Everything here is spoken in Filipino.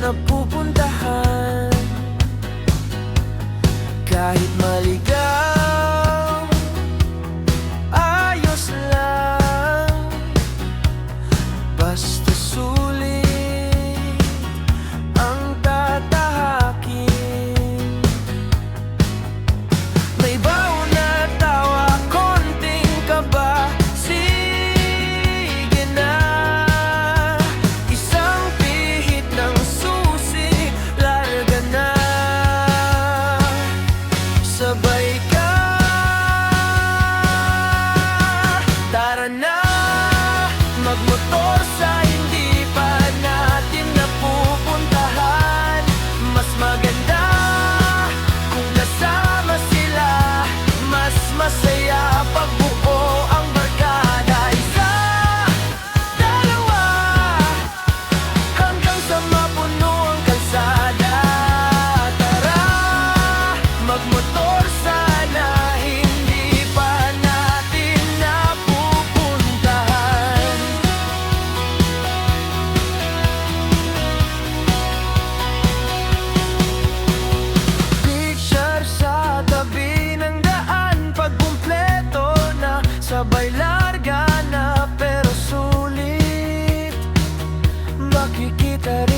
napupuntahan. Kahit maligaw, ayos lang, basta sulit ang tatahakin. May baon na tawa, konting kaba, sige na. Isang pihit ng susi, larga na. Sabay ka, tara na, magmotor sa hindi pa natin napupuntahan. Mas maganda kung nasama sila, mas masaya pag buo ang barkada. Isa, dalawa, hanggang sa mapuno ang kalsada. Tara, magmotor sana, hindi pa natin napupuntahan. Picture sa tabi ng daan, pag kumpleto na, sabay larga na, pero sulit makikita rin